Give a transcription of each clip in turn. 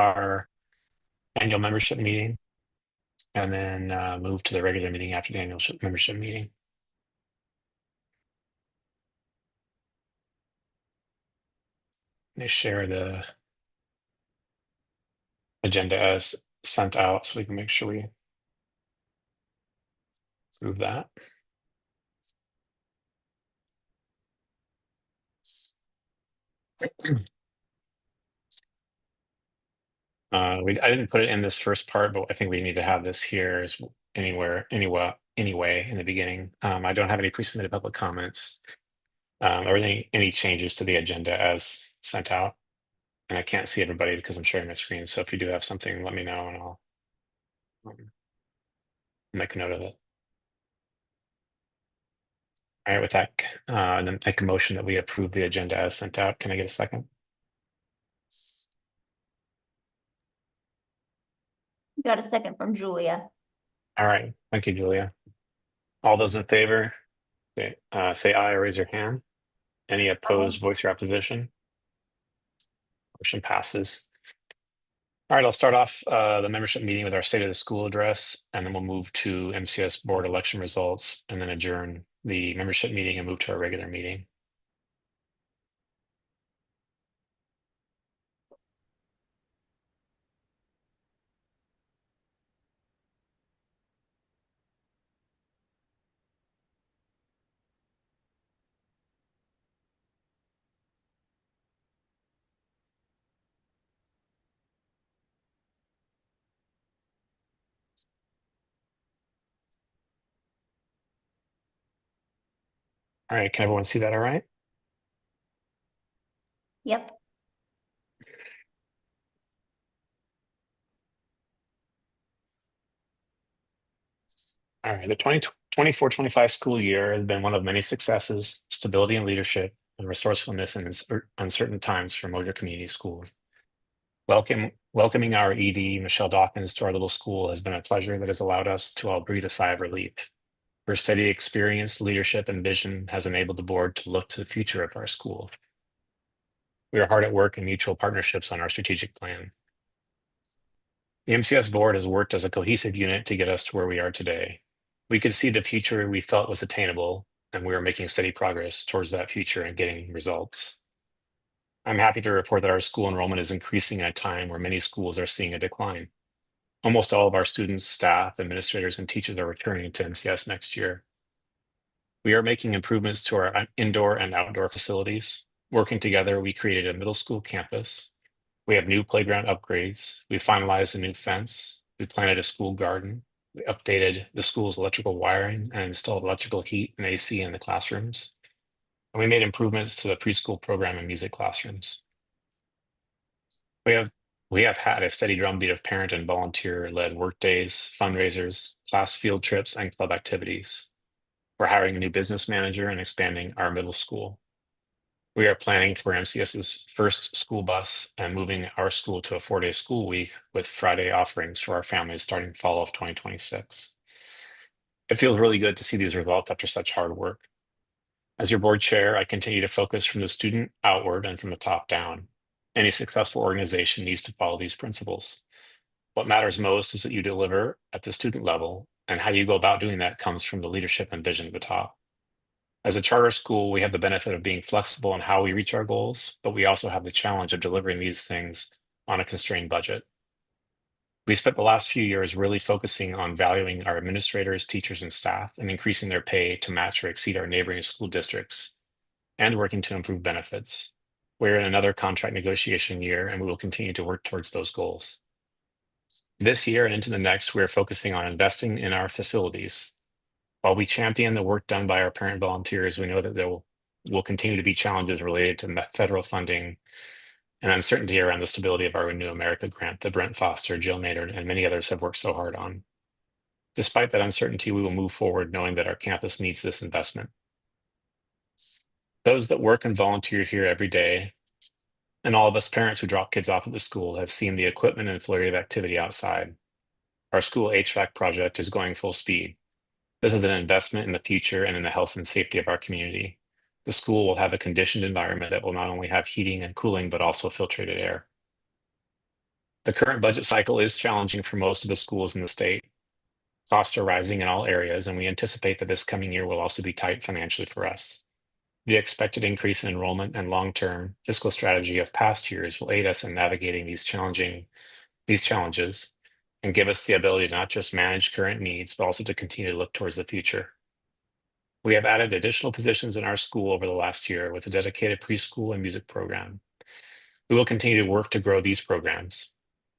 our annual membership meeting and then move to the regular meeting after the annual membership meeting. Let me share the agenda as sent out so we can make sure we approve that. I didn't put it in this first part, but I think we need to have this here anyway in the beginning. I don't have any pre-submitted public comments or any changes to the agenda as sent out. And I can't see everybody because I'm sharing my screen. So if you do have something, let me know and I'll make a note of it. All right, with that, and then make a motion that we approve the agenda as sent out. Can I get a second? Got a second from Julia. All right, thank you, Julia. All those in favor, say aye or raise your hand. Any opposed, voice your opposition. Motion passes. All right, I'll start off the membership meeting with our State of the School address, and then we'll move to MCS board election results, and then adjourn the membership meeting and move to our regular meeting. All right, can everyone see that all right? Yep. All right, the 2024-25 school year has been one of many successes, stability and leadership, and resourcefulness in uncertain times for Mosier Community Schools. Welcoming our ED, Michelle Dawkins, to our little school has been a pleasure that has allowed us to all breathe a sigh of relief. Her steady experience, leadership, and vision has enabled the board to look to the future of our school. We are hard at work in mutual partnerships on our strategic plan. The MCS board has worked as a cohesive unit to get us to where we are today. We could see the future we felt was attainable, and we are making steady progress towards that future and getting results. I'm happy to report that our school enrollment is increasing at a time where many schools are seeing a decline. Almost all of our students, staff, administrators, and teachers are returning to MCS next year. We are making improvements to our indoor and outdoor facilities. Working together, we created a middle school campus. We have new playground upgrades. We finalized a new fence. We planted a school garden. We updated the school's electrical wiring and installed electrical heat and AC in the classrooms. And we made improvements to the preschool program and music classrooms. We have had a steady drumbeat of parent and volunteer-led work days, fundraisers, class field trips, and club activities. We're hiring a new business manager and expanding our middle school. We are planning for MCS's first school bus and moving our school to a 4-day school week with Friday offerings for our families starting fall of 2026. It feels really good to see these results after such hard work. As your board chair, I continue to focus from the student outward and from the top down. Any successful organization needs to follow these principles. What matters most is that you deliver at the student level, and how you go about doing that comes from the leadership and vision at the top. As a charter school, we have the benefit of being flexible in how we reach our goals, but we also have the challenge of delivering these things on a constrained budget. We spent the last few years really focusing on valuing our administrators, teachers, and staff and increasing their pay to match or exceed our neighboring school districts, and working to improve benefits. We're in another contract negotiation year, and we will continue to work towards those goals. This year and into the next, we are focusing on investing in our facilities. While we champion the work done by our parent volunteers, we know that there will continue to be challenges related to federal funding and uncertainty around the stability of our Renew America grant that Brent Foster, Jill Maynard, and many others have worked so hard on. Despite that uncertainty, we will move forward knowing that our campus needs this investment. Those that work and volunteer here every day, and all of us parents who drop kids off at the school, have seen the equipment and flurry of activity outside. Our school HVAC project is going full speed. This is an investment in the future and in the health and safety of our community. The school will have a conditioned environment that will not only have heating and cooling, but also filtrated air. The current budget cycle is challenging for most of the schools in the state. Costs are rising in all areas, and we anticipate that this coming year will also be tight financially for us. The expected increase in enrollment and long-term fiscal strategy of past years will aid us in navigating these challenges and give us the ability to not just manage current needs, but also to continue to look towards the future. We have added additional positions in our school over the last year with a dedicated preschool and music program. We will continue to work to grow these programs.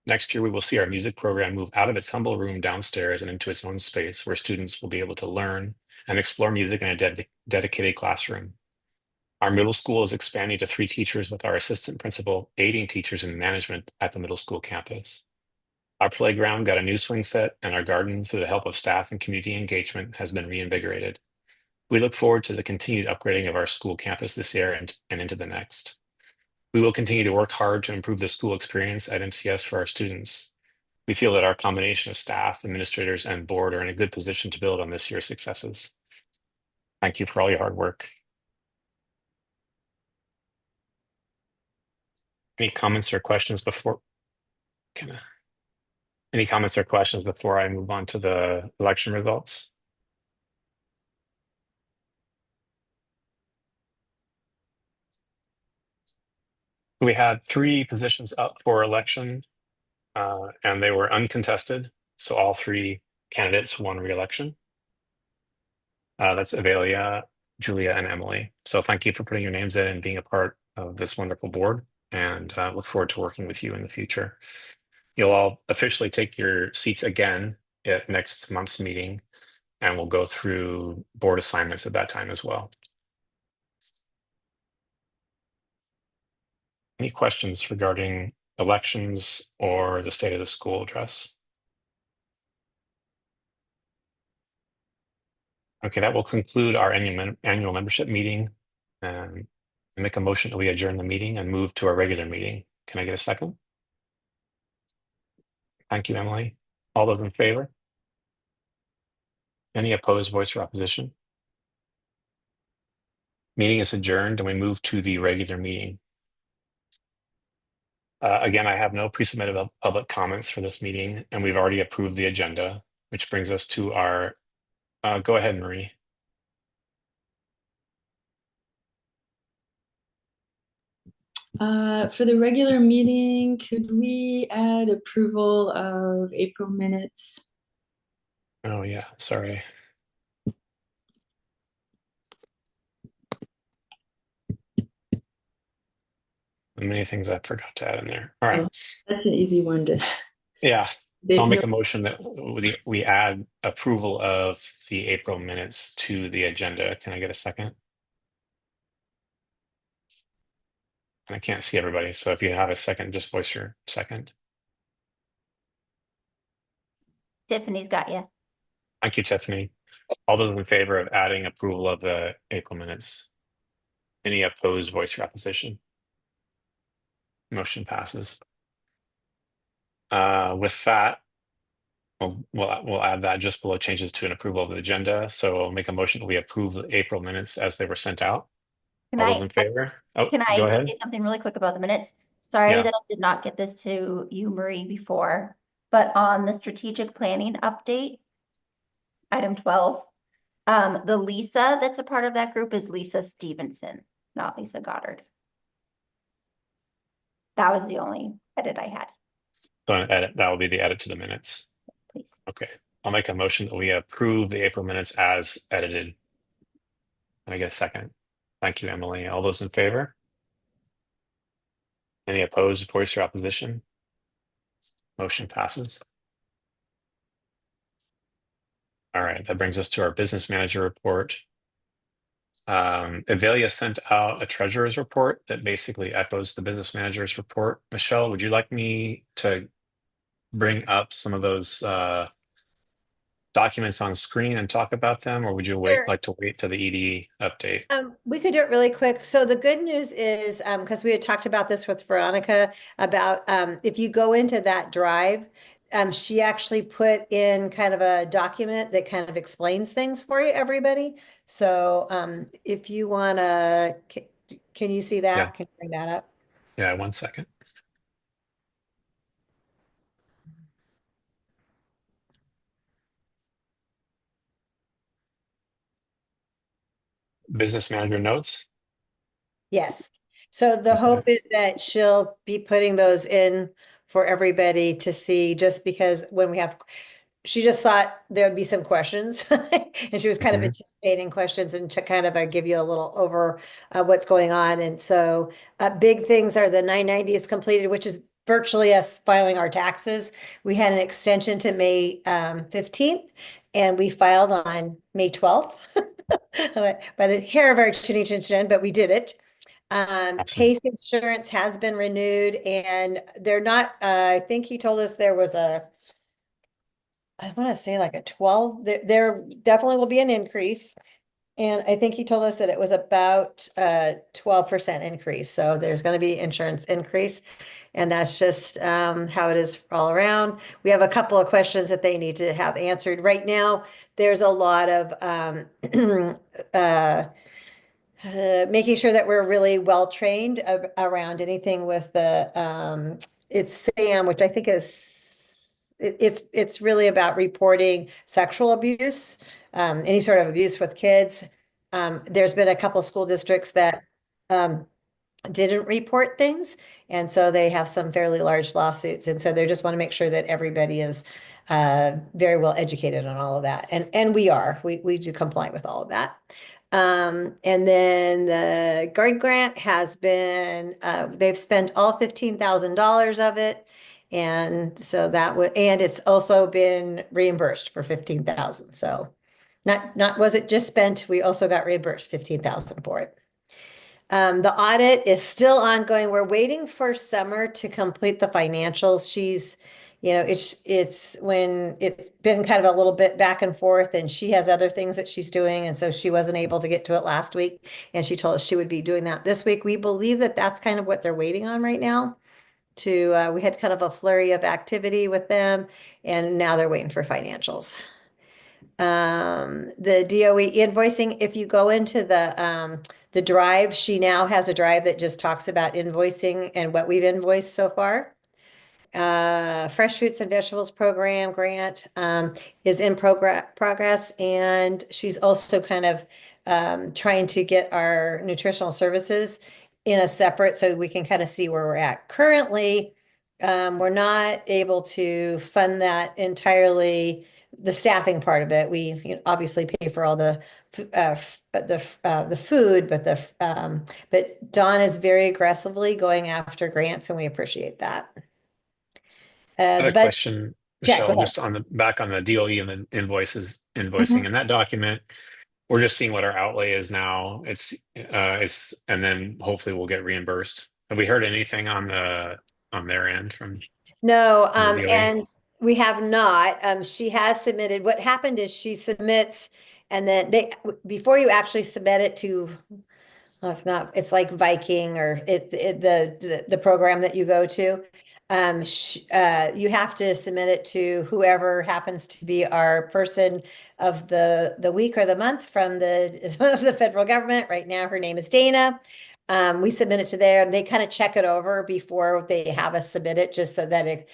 Next year, we will see our music program move out of its humble room downstairs and into its own space where students will be able to learn and explore music in a dedicated classroom. Our middle school is expanding to 3 teachers with our assistant principal aiding teachers in management at the middle school campus. Our playground got a new swing set, and our garden, through the help of staff and community engagement, has been reinvigorated. We look forward to the continued upgrading of our school campus this year and into the next. We will continue to work hard to improve the school experience at MCS for our students. We feel that our combination of staff, administrators, and board are in a good position to build on this year's successes. Thank you for all your hard work. Any comments or questions before? Any comments or questions before I move on to the election results? We had 3 positions up for election, and they were uncontested. So all 3 candidates won re-election. That's Avelia, Julia, and Emily. So thank you for putting your names in and being a part of this wonderful board, and look forward to working with you in the future. You'll all officially take your seats again at next month's meeting, and we'll go through board assignments at that time as well. Any questions regarding elections or the state of the school address? Okay, that will conclude our annual membership meeting. I make a motion that we adjourn the meeting and move to our regular meeting. Can I get a second? Thank you, Emily. All those in favor? Any opposed, voice, or opposition? Meeting is adjourned and we move to the regular meeting. Again, I have no pre-submitted public comments for this meeting, and we've already approved the agenda, which brings us to our, go ahead, Marie. For the regular meeting, could we add approval of April minutes? Oh yeah, sorry. Many things I forgot to add in there. All right. That's an easy one to. Yeah, I'll make No, a motion that we add approval of the April minutes to the agenda. Can I get a second? And I can't see everybody, so if you have a second, just voice your second. Tiffany's got you. Thank you, Tiffany. All those in favor of adding approval of the April minutes? Any opposed, voice your opposition? Motion passes. With that, we'll add that just below changes to an approval of the agenda. So I'll make a motion that we approve the April minutes as they were sent out. Can All those I in favor? Oh, can go I ahead. say something really quick about the minutes? Sorry Yeah. that I did not get this to you, Marie, before, but on the strategic planning update, item 12, the Lisa that's a part of that group is Lisa Stevenson, not Lisa Goddard. That was the only edit I had, So an edit, that will be the edit to the minutes. please. Okay, I'll make a motion that we approve the April minutes as edited. Can I get a second? Thank you, Emily. All those in favor? Any opposed, voice or opposition? Motion passes. All right, that brings us to our business manager report. Avelia sent out a treasurer's report that basically echoes the business manager's report. Michelle, would you like me to bring up some of those documents on screen and talk about them, or would you Sure. like to wait to the ED update? We could do it really quick. So the good news is, because we had talked about this with Veronica about if you go into that drive, she actually put in kind of a document that kind of explains things for you, everybody. So if you want to, can you see that? Yeah. Can you bring that up? Yeah, 1 second. business manager notes. Yes. So the Okay. hope is that she'll be putting those in for everybody to see, just because when we have, she just thought there would be some questions and she was kind of Mhm. anticipating questions, and to kind of give you a little over what's going on. And so big things are the 990 is completed, which is virtually us filing our taxes. We had an extension to May 15th, and we filed on May 12th. By the hair of our chinny chin chin, but we did it. Awesome. PACE insurance has been renewed, and they're not, I think he told us there was I want to say like a 12, there definitely will be an increase. And I think he told us that it was about 12% increase. So there's going to be insurance increase. And that's just how it is all around. We have a couple of questions that they need to have answered. Right now, there's a lot of uh, making sure that we're really well trained around anything with the it's SAM, which I think is it's really about reporting sexual abuse, any sort of abuse with kids. There's been a couple school districts that um, didn't report things, and so they have some fairly large lawsuits, and so they just want to make sure that everybody is very well educated on all of that, and we do comply with all of that. And then the guard grant has been they've spent all $15,000 of it, and so that would, and it's also been reimbursed for 15,000. So not was it just spent, we also got reimbursed 15,000 for it. The audit is still ongoing. We're waiting for Summer to complete the financials. She's, it's when it's been kind of a little bit back and forth, and she has other things that she's doing, and so she wasn't able to get to it last week, and she told us she would be doing that this week. We believe that that's kind of what they're waiting on right now. We had kind of a flurry of activity with them, and now they're waiting for financials. The DOE invoicing, if you go into the drive, she now has a drive that just talks about invoicing and what we've invoiced so far. Fresh fruits and vegetables program grant is in progress, and she's also kind of trying to get our nutritional services in a separate, so we can kind of see where we're at. Currently, we're not able to fund that entirely, the staffing part of it. We obviously pay for all the the food, but Dawn is very aggressively going after grants, and we appreciate that. The Another budget, question, Jack, go Michelle, ahead. just on the back on the DOE and the invoicing Mhm. in that document, we're just seeing what our outlay is now. And then hopefully we'll get reimbursed. Have we heard anything on their end No, from the DOE? and we have not. She has submitted. What happened is she submits, and then before you actually submit it to, oh, it's not, it's like Viking, or the program that you go to. You have to submit it to whoever happens to be our person of the week or the month from the federal government. Right now, her name is Dana. We submit it to there, and they kind of check it over before they have us submit it, just so that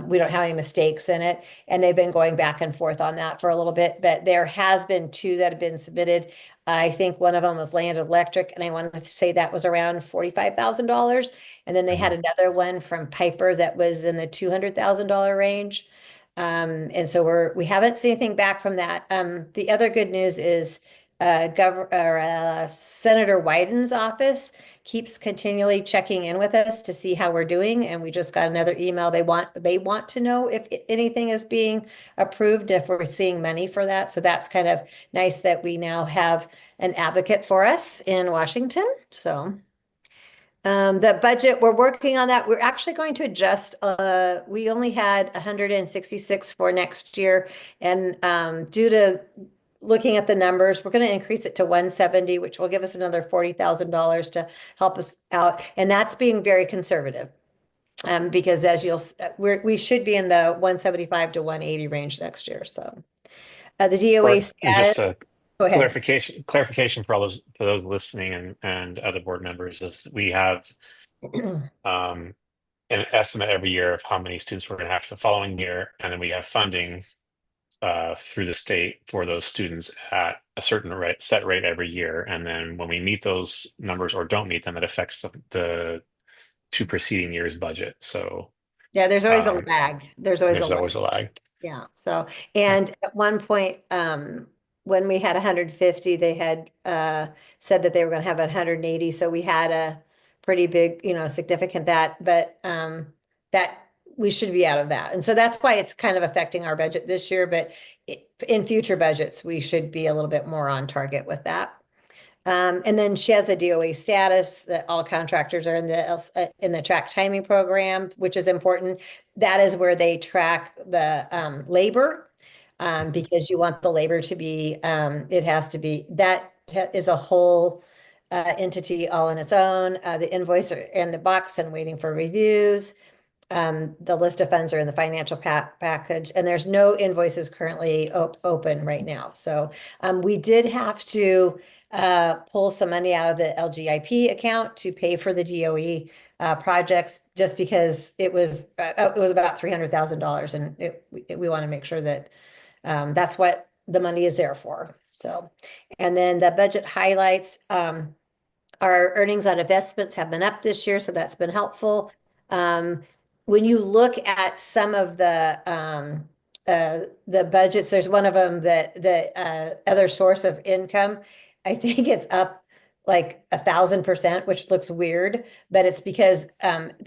we don't have any mistakes in it. And they've been going back and forth on that for a little bit, but there has been two that have been submitted. I think one of them was Land Electric, and I wanted to say that was around $45,000. And then they had Mhm. another one from Piper that was in the $200,000 range. And so we haven't seen anything back from that. The other good news is Senator Wyden's office keeps continually checking in with us to see how we're doing, and we just got another email. They want to know if anything is being approved, if we're seeing money for that. So that's kind of nice that we now have an advocate for us in Washington. So the budget, we're working on that. We're actually going to adjust. We only had 166 for next year, and due to looking at the numbers, we're going to increase it to 170, which will give us another $40,000 to help us out. And that's being very conservative. Because as we should be in the 175 to 180 range next year. So the DOA Or status, just a go ahead. clarification for those listening and other board members is we have um, an estimate every year of how many students we're going to have the following year, and then we have funding through the state for those students at a certain set rate every year. And then when we meet those numbers or don't meet them, it affects the two preceding years' budget. So Yeah, there's always a um, lag. There's always a there's lag. always a lag. Yeah. So, and at one point, when we had 150, they had said that they were going to have 180. So we had a pretty big, significant but that we should be out of that. And so that's why it's kind of affecting our budget this year. But in future budgets, we should be a little bit more on target with that. And then she has the DOE status that all contractors are in the track timing program, which is important. That is where they track the labor, because you want the labor to be, it has to be, that is a whole entity all on its own. The invoice are in the box and waiting for reviews. The list of funds are in the financial package, and there's no invoices currently open right now. So we did have to pull some money out of the LGIP account to pay for the DOE projects, just because it was about $300,000, and we want to make sure that that's what the money is there for. So, and then the budget highlights. Our earnings on investments have been up this year, so that's been helpful. When you look at some of the budgets, there's one of them that the other source of income, I think it's up like 1,000%, which looks weird, but it's because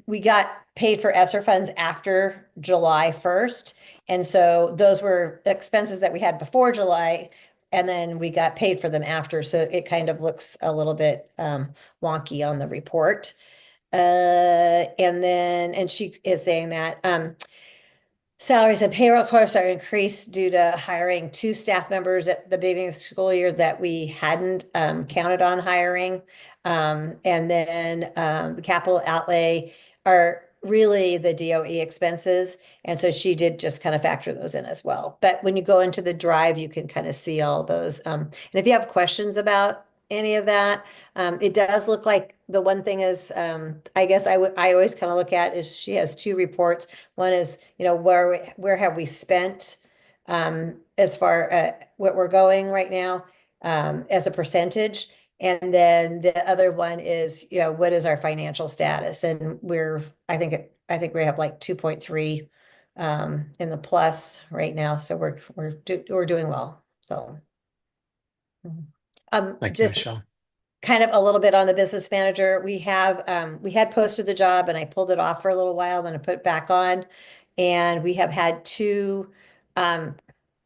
we got paid for ESSER funds after July 1st. And so those were expenses that we had before July, and then we got paid for them after. So it kind of looks a little bit wonky on the report. And she is saying that salaries and payroll costs are increased due to hiring 2 staff members at the beginning of the school year that we hadn't counted on hiring. And then the capital outlay are really the DOE expenses. And so she did just kind of factor those in as well. But when you go into the drive, you can kind of see all those. And if you have questions about any of that, it does look like the one thing is, I guess I always kind of look at is she has 2 reports. One is, where have we spent as far what we're going right now as a percentage. And then the other one is, what is our financial status? And I think we have like 2.3 in the plus right now. So we're doing well. So Thank you, just Michelle. kind of a little bit on the business manager. We had posted the job and I pulled it off for a little while, then I put it back on. And we have had 2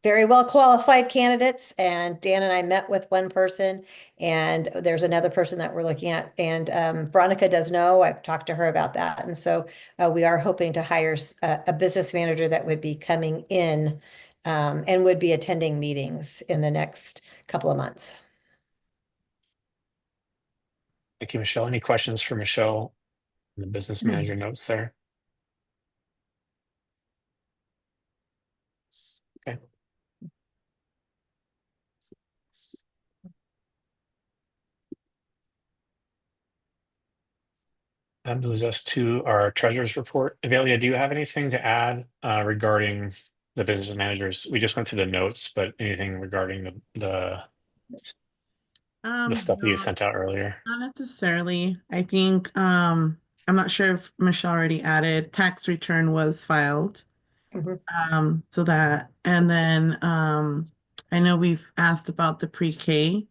very well qualified candidates, and Dan and I met with one person, and there's another person that we're looking at. And Veronica does know, I've talked to her about that. And so we are hoping to hire a business manager that would be coming in and would be attending meetings in the next couple of months. Thank you, Michelle. Any questions for Michelle? The business manager notes there. Okay. That moves us to our treasurer's report. Avelia, do you have anything to add regarding the business managers? We just went through the notes, but anything regarding the stuff that you No, sent out earlier? not necessarily. I think I'm not sure if Michelle already added tax return was filed. Mhm. So that, and then I know we've asked about the pre-K.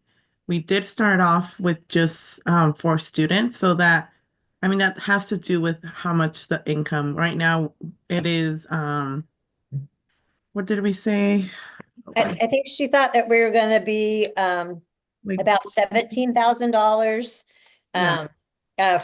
We did start off with just 4 students, so that, I mean, that has to do with how much the income right now it is. What did we say? I think she thought that we were going to be Like, about $17,000 Yeah. uh,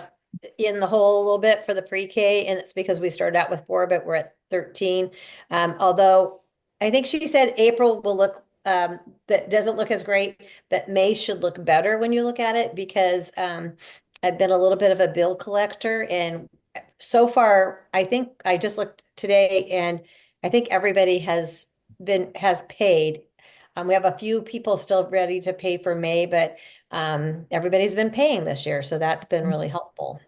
in the hole a little bit for the pre-K, and it's because we started out with 4, but we're at 13. Although I think she said April will look that doesn't look as great, but May should look better when you look at it, because I've been a little bit of a bill collector, and so far I think I just looked today, and I think everybody has paid. We have a few people still ready to pay for May, but everybody's been paying this year, so that's been really helpful.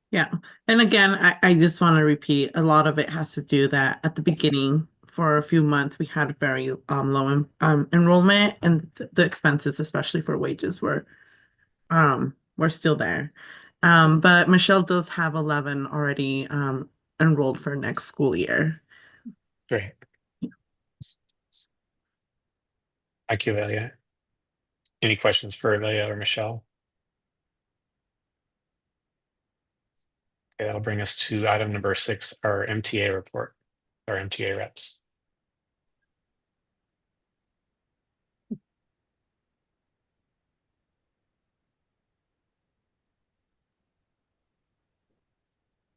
Yeah. And again, I just want to repeat, a lot of it has to do that at the beginning for a few months we had very low enrollment, and the expenses, especially for wages, were still there. But Michelle does have 11 already enrolled for next school year. Great. Thank you, Elia. Any questions for Elia or Michelle? Okay, that'll bring us to item number 6, our MTA report, our MTA reps.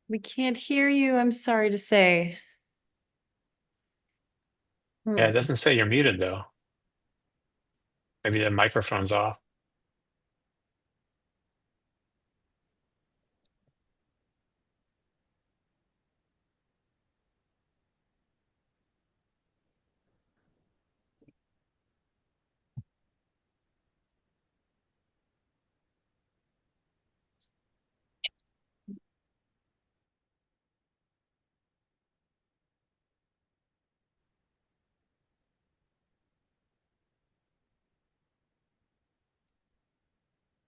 We can't hear you, I'm sorry to say. Yeah, it doesn't say you're muted though. Maybe the microphone's off.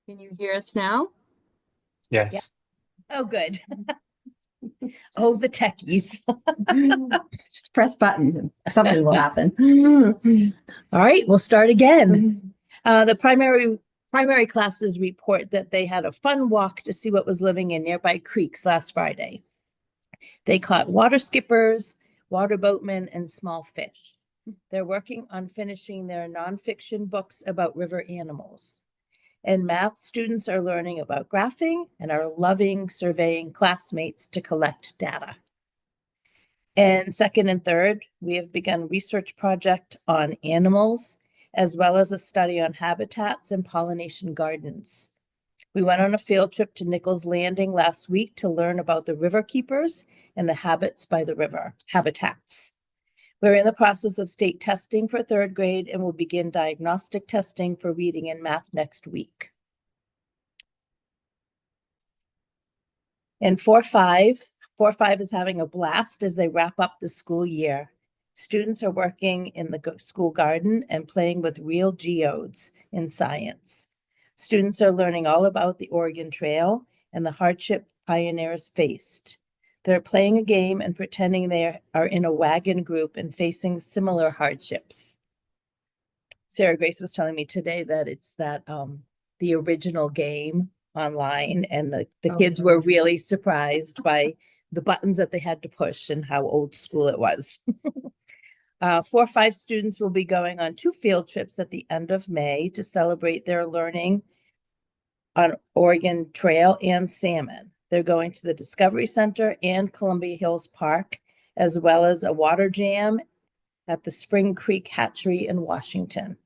Can you hear us now? Yes. Oh, good. Oh, the techies. Just press buttons and something will happen. All right, we'll start again. The primary classes report that they had a fun walk to see what was living in nearby creeks last Friday. They caught water skippers, water boatmen, and small fish. They're working on finishing their nonfiction books about river animals. And math students are learning about graphing and are loving surveying classmates to collect data. And second and third, we have begun a research project on animals, as well as a study on habitats and pollination gardens. We went on a field trip to Nichols Landing last week to learn about the river keepers and the habits by the river habitats. We're in the process of state testing for third grade and will begin diagnostic testing for reading and math next week. And 4-5 is having a blast as they wrap up the school year. Students are working in the school garden and playing with real geodes in science. Students are learning all about the Oregon Trail and the hardship pioneers faced. They're playing a game and pretending they are in a wagon group and facing similar hardships. Sarah Grace was telling me today that it's the original game online, and the kids were really surprised by the buttons that they had to push and how old school it was. 4-5 students will be going on 2 field trips at the end of May to celebrate their learning on Oregon Trail and salmon. They're going to the Discovery Center and Columbia Hills Park, as well as a water jam at the Spring Creek Hatchery in Washington.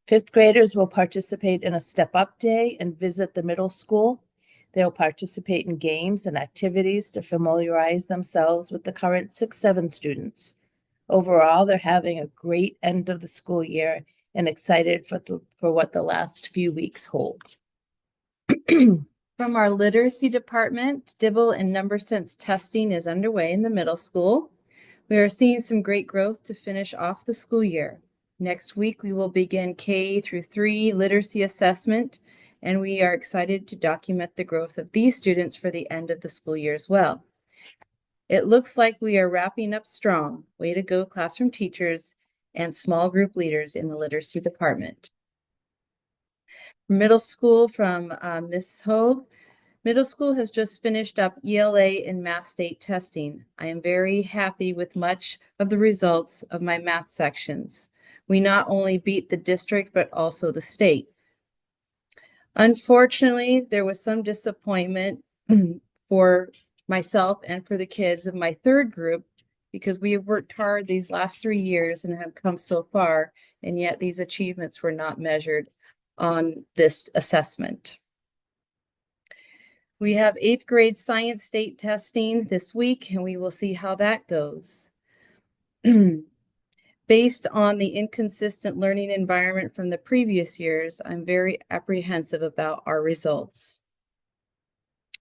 5th graders will participate in a step-up day and visit the middle school. They'll participate in games and activities to familiarize themselves with the current 6-7 students. Overall, they're having a great end of the school year and excited for what the last few weeks hold. From our literacy department, Dibble and number sense testing is underway in the middle school. We are seeing some great growth to finish off the school year. Next week, we will begin K-3 literacy assessment, and we are excited to document the growth of these students for the end of the school year as well. It looks like we are wrapping up strong. Way to go, classroom teachers and small group leaders in the literacy department. Middle school from Ms. Hogue. Middle school has just finished up ELA and math state testing. I am very happy with much of the results of my math sections. We not only beat the district, but also the state. Unfortunately, there was some disappointment for myself and for the kids of my third group, because we have worked hard these last 3 years and have come so far, and yet these achievements were not measured on this assessment. We have 8th grade science state testing this week, and we will see how that goes. Based on the inconsistent learning environment from the previous years, I'm very apprehensive about our results.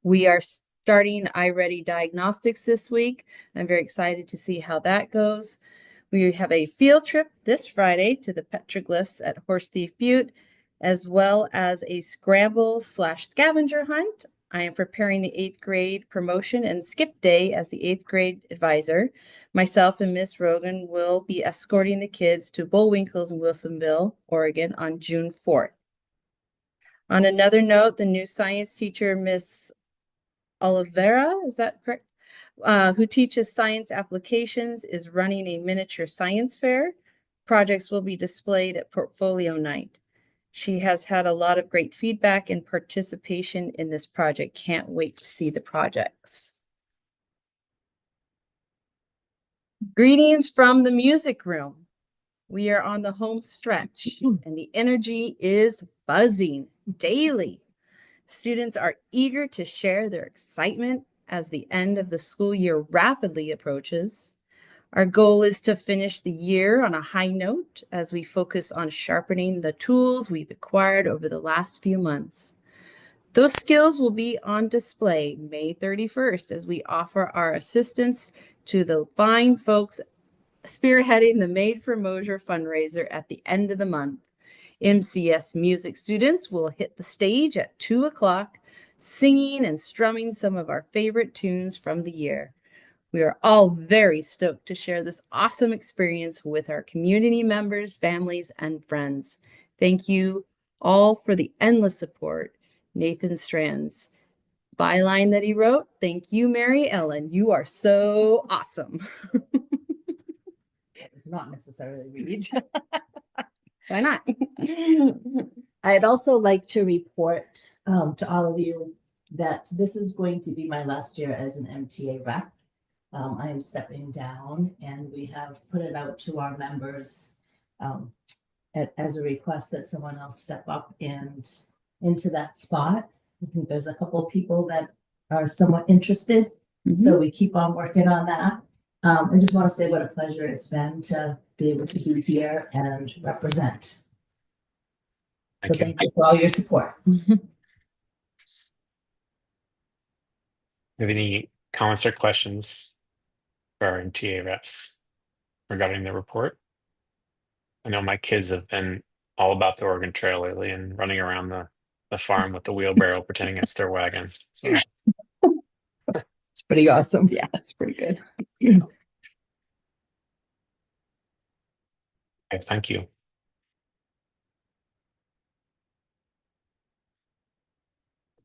We are starting iReady diagnostics this week. I'm very excited to see how that goes. We have a field trip this Friday to the petroglyphs at Horse Thief Butte, as well as a scramble/scavenger hunt. I am preparing the 8th grade promotion and skip day as the 8th grade advisor. Myself and Miss Rogan will be escorting the kids to Bullwinkles in Wilsonville, Oregon on June 4th. On another note, the new science teacher, Miss Oliveira, is that correct? Who teaches science applications, is running a miniature science fair. Projects will be displayed at portfolio night. She has had a lot of great feedback and participation in this project. Can't wait to see the projects. Greetings from the music room. We are on the home stretch and the energy is buzzing daily. Students are eager to share their excitement as the end of the school year rapidly approaches. Our goal is to finish the year on a high note as we focus on sharpening the tools we've acquired over the last few months. Those skills will be on display May 31st as we offer our assistance to the fine folks spearheading the Made for Mosier fundraiser at the end of the month. MCS music students will hit the stage at 2 o'clock, singing and strumming some of our favorite tunes from the year. We are all very stoked to share this awesome experience with our community members, families, and friends. Thank you all for the endless support. Nathan Strands. Byline that he wrote, thank you, Mary Ellen. You are so awesome. Not necessarily read. Why not? I'd also like to report to all of you that this is going to be my last year as an MTA rep. I am stepping down, and we have put it out to our members as a request that someone else step up and into that spot. I think there's a couple of people that are somewhat interested, so we keep on working on that. I just want to say what a pleasure it's been to be able to be here and represent. So thank you for all your support. Have any comments or questions for our MTA reps regarding the report? I know my kids have been all about the Oregon Trail lately and running around the farm with the wheelbarrow pretending it's their wagon. So It's pretty awesome. Yeah, that's pretty good. okay, thank you.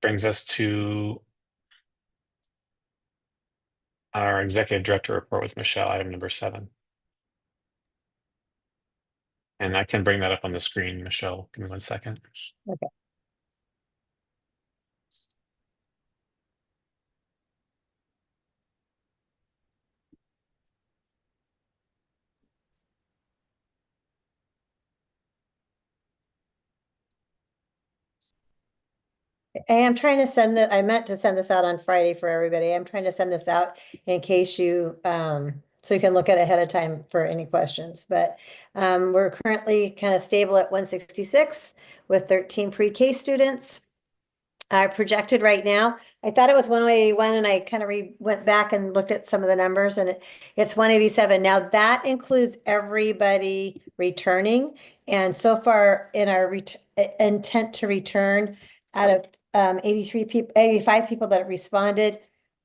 Brings us to our executive director report with Michelle, item number 7. And I can bring that up on the screen, Michelle. Give me 1 second. Okay. Hey, I'm trying to send I meant to send this out on Friday for everybody. I'm trying to send this out in case you, so you can look at it ahead of time for any questions. But we're currently kind of stable at 166 with 13 pre-K students. Projected right now, I thought it was 181, and I kind of went back and looked at some of the numbers, and it's 187. Now that includes everybody returning, and so far in our intent to return, out of 83 people, 85 people that responded,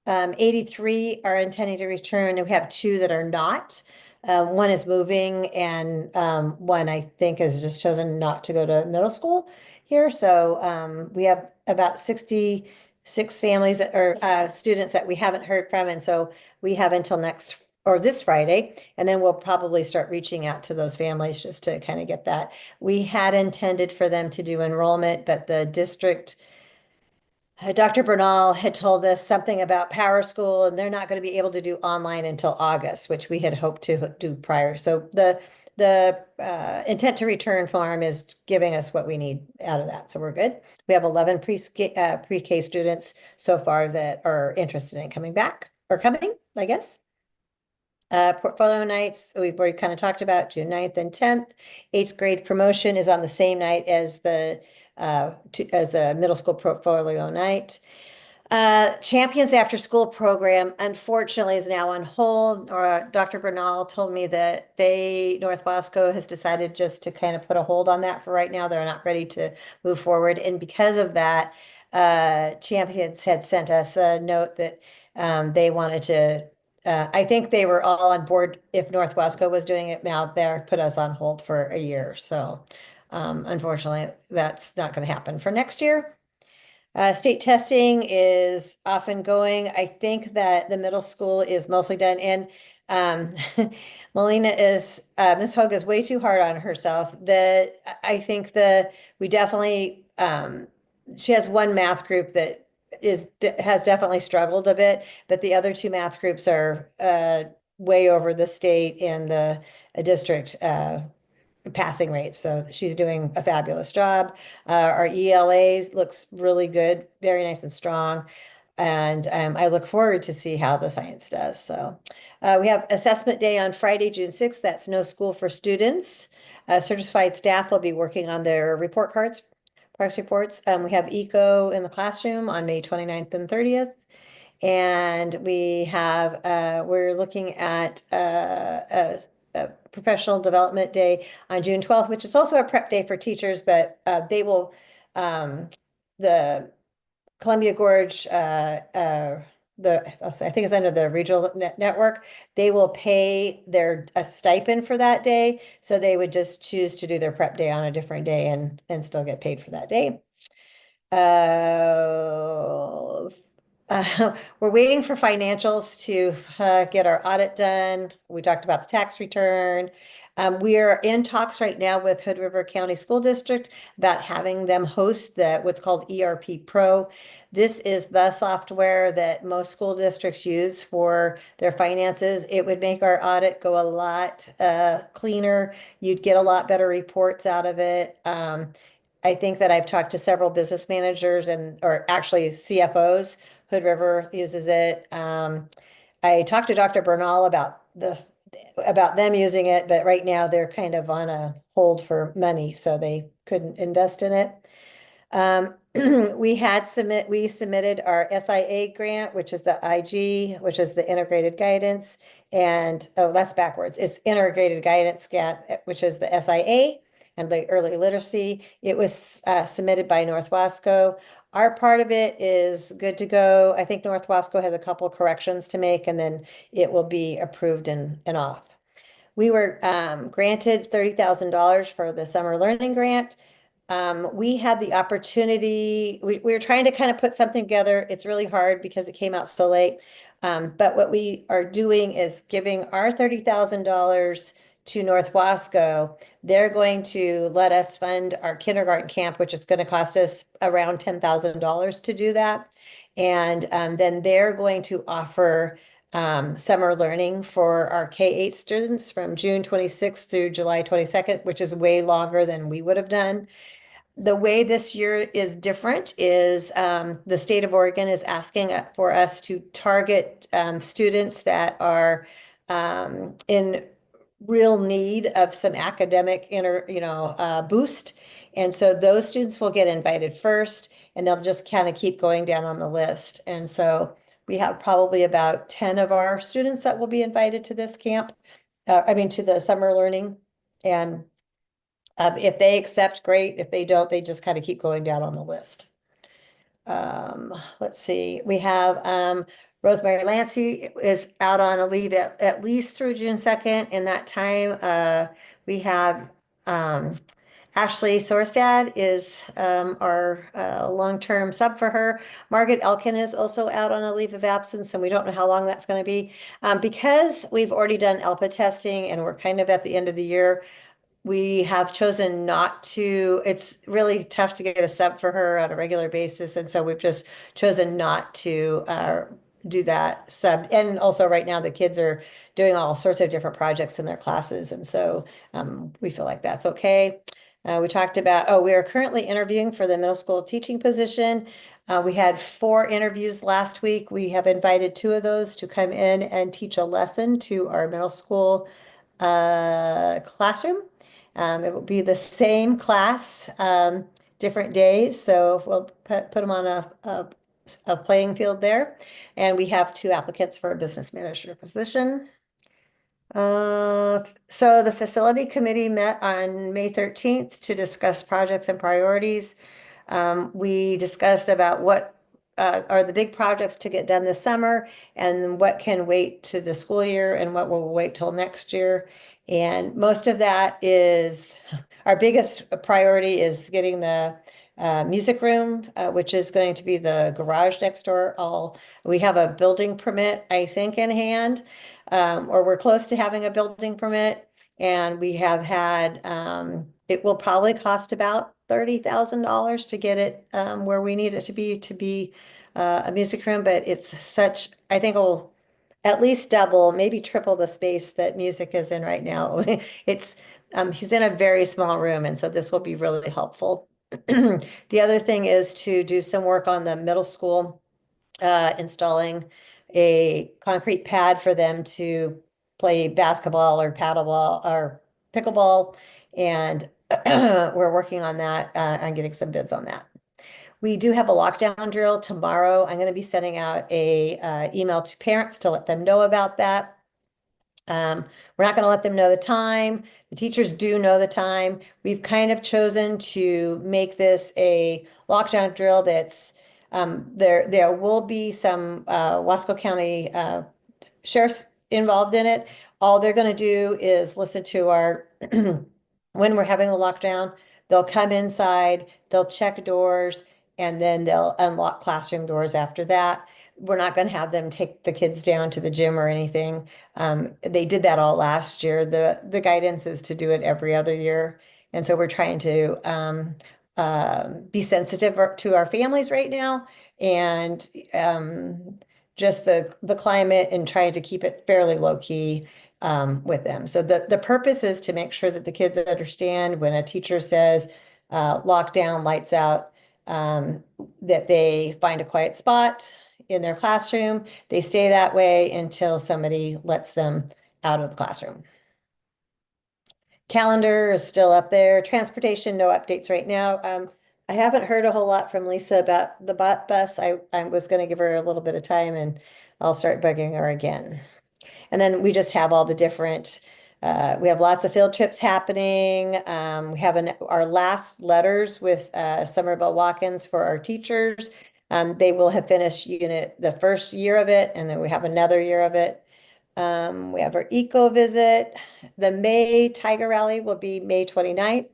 83 are intending to return, and we have 2 that are not. One is moving, and one I think has just chosen not to go to middle school here. So we have about 66 families that are students that we haven't heard from, and so we have until this Friday, and then we'll probably start reaching out to those families just to kind of get that. We had intended for them to do enrollment, but the district, Dr. Bernal had told us something about Power School, and they're not going to be able to do online until August, which we had hoped to do prior. So the intent to return form is giving us what we need out of that. So we're good. We have 11 pre-K students so far that are interested in coming back, or coming, I guess. Portfolio nights, we've already kind of talked about June 9th and 10th. 8th grade promotion is on the same night as the middle school portfolio night. Champions After School program, unfortunately, is now on hold. Or Dr. Bernal told me that North Wasco has decided just to kind of put a hold on that for right now. They're not ready to move forward. And because of that, Champions had sent us a note that they wanted to, I think they were all on board if North Wasco was doing it. Now they're put us on hold for a year. So unfortunately, that's not going to happen for next year. State testing is often going. I think that the middle school is mostly done. And um, Melina is, Ms. Hogue is way too hard on herself. I think we definitely, she has one math group that has definitely struggled a bit, but the other two math groups are way over the state and the district passing rates. So she's doing a fabulous job. Our ELA looks really good, very nice and strong. And I look forward to see how the science does. So we have assessment day on Friday, June 6th. That's no school for students. Certified staff will be working on their report cards, progress reports. We have eco in the classroom on May 29th and 30th. And we're looking at a professional development day on June 12th, which is also a prep day for teachers, but they will, the Columbia Gorge, I think it's under the regional network, they will pay a stipend for that day. So they would just choose to do their prep day on a different day and still get paid for that day. We're waiting for financials to get our audit done. We talked about the tax return. We are in talks right now with Hood River County School District about having them host what's called ERP Pro. This is the software that most school districts use for their finances. It would make our audit go a lot cleaner. You'd get a lot better reports out of it. I think that I've talked to several business managers or actually CFOs. Hood River uses it. I talked to Dr. Bernal about them using it, but right now they're kind of on a hold for money, so they couldn't invest in it. We submitted our SIA grant, which is the IG, which is the integrated guidance, and that's backwards. It's integrated guidance grant, which is the SIA and the early literacy. It was submitted by North Wasco. Our part of it is good to go. I think North Wasco has a couple corrections to make, and then it will be approved and off. We were granted $30,000 for the summer learning grant. We had the opportunity, we were trying to kind of put something together. It's really hard because it came out so late. But what we are doing is giving our $30,000 to North Wasco. They're going to let us fund our kindergarten camp, which is going to cost us around $10,000 to do that. And then they're going to offer summer learning for our K-8 students from June 26th through July 22nd, which is way longer than we would have done. The way this year is different is the state of Oregon is asking for us to target students that are in real need of some academic boost. And so those students will get invited first, and they'll just kind of keep going down on the list. And so we have probably about 10 of our students that will be invited to this camp, to the summer learning. And if they accept, great. If they don't, they just kind of keep going down on the list. Let's see. We have Rosemary Lancy is out on a leave at least through June 2nd. In that time, we have Ashley Sorstad is our long-term sub for her. Margaret Elkin is also out on a leave of absence, and we don't know how long that's going to be. Because we've already done ELPA testing and we're kind of at the end of the year, we have chosen not to, it's really tough to get a sub for her on a regular basis. And so we've just chosen not to do that sub. And also right now the kids are doing all sorts of different projects in their classes. And so we feel like that's okay. We talked about, we are currently interviewing for the middle school teaching position. We had 4 interviews last week. We have invited 2 of those to come in and teach a lesson to our middle school classroom. It will be the same class, different days. So we'll put them on a playing field there. And we have 2 applicants for a business manager position. So the facility committee met on May 13th to discuss projects and priorities. We discussed about what are the big projects to get done this summer and what can wait to the school year and what will wait till next year. And most of that is our biggest priority is getting the music room, which is going to be the garage next door. We have a building permit, I think, in hand, or we're close to having a building permit. And we have had, it will probably cost about $30,000 to get it where we need it to be a music room, but it's such, I think it will at least double, maybe triple the space that music is in right now. It's he's in a very small room, and so this will be really helpful. The other thing is to do some work on the middle school, installing a concrete pad for them to play basketball or paddleball or pickleball. And we're working on that, on getting some bids on that. We do have a lockdown drill tomorrow. I'm going to be sending out a email to parents to let them know about that. We're not going to let them know the time. The teachers do know the time. We've kind of chosen to make this a lockdown drill that's there will be some Wasco County sheriff's involved in it. All they're going to do is listen to our when we're having a lockdown, they'll come inside, they'll check doors, and then they'll unlock classroom doors after that. We're not going to have them take the kids down to the gym or anything. They did that all last year. The guidance is to do it every other year. And so we're trying to be sensitive to our families right now, and just the climate, and trying to keep it fairly low key with them. So the purpose is to make sure that the kids understand when a teacher says lockdown, lights out, that they find a quiet spot in their classroom. They stay that way until somebody lets them out of the classroom. Calendar is still up there. Transportation, no updates right now. I haven't heard a whole lot from Lisa about the bus. I was going to give her a little bit of time, and I'll start bugging her again. And then we just have all the different, we have lots of field trips happening. We have our last letters with Somerville walk-ins for our teachers. They will have finished the first year of it, and then we have another year of it. We have our eco visit. The May Tiger Rally will be May 29th.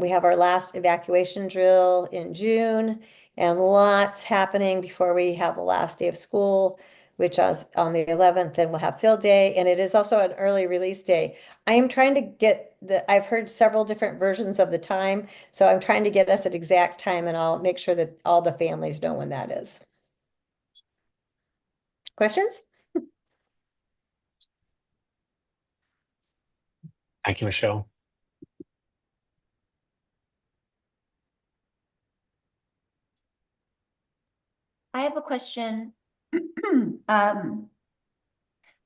We have our last evacuation drill in June, and lots happening before we have the last day of school, which is on the 11th, and we'll have field day, and it is also an early release day. I am trying to get I've heard several different versions of the time, so I'm trying to get us an exact time, and I'll make sure that all the families know when that is. Questions? Thank you, Michelle. I have a question.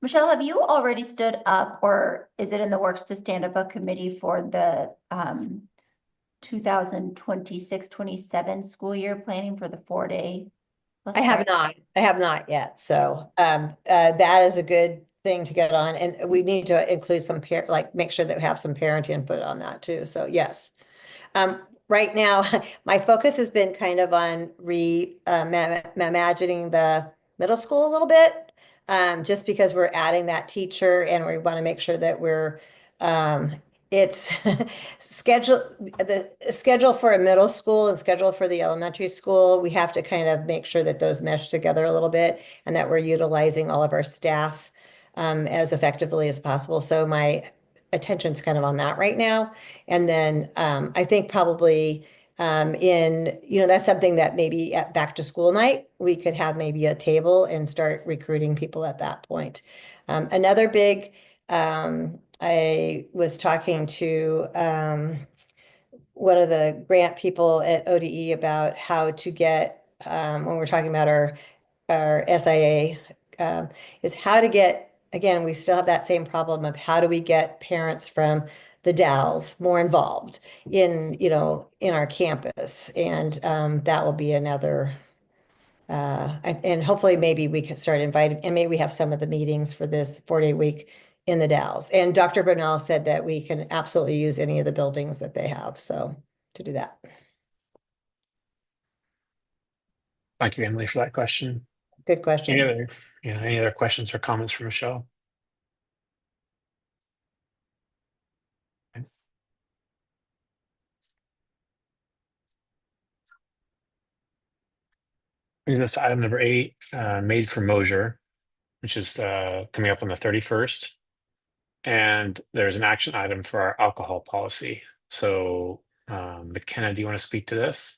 Michelle, have you already stood up, or is it in the works to stand up a committee for the 2026-27 school year planning for the 4-day? I have not yet. So that is a good thing to get on, and we need to include some make sure that we have some parent input on that too. So yes. Right now, my focus has been kind of on reimagining the middle school a little bit, just because we're adding that teacher, and we want to make sure that we're it's the schedule for a middle school and schedule for the elementary school. We have to kind of make sure that those mesh together a little bit, and that we're utilizing all of our staff as effectively as possible. So my attention's kind of on that right now. And then I think probably that's something that maybe at back to school night, we could have maybe a table and start recruiting people at that point. Another big, I was talking to one of the grant people at ODE about how to get, when we're talking about our SIA, is how to get, again, we still have that same problem of how do we get parents from the Dalles more involved in our campus. And that will be another And hopefully maybe we can start inviting, and maybe we have some of the meetings for this 4-day week in the Dalles. And Dr. Bernal said that we can absolutely use any of the buildings that they have, so to do that. Thank you, Emily, for that question. Good question. Any other questions or comments from Michelle? That's item number 8, made for Mosier, which is coming up on the 31st. And there's an action item for our alcohol policy. So McKenna, do you want to speak to this?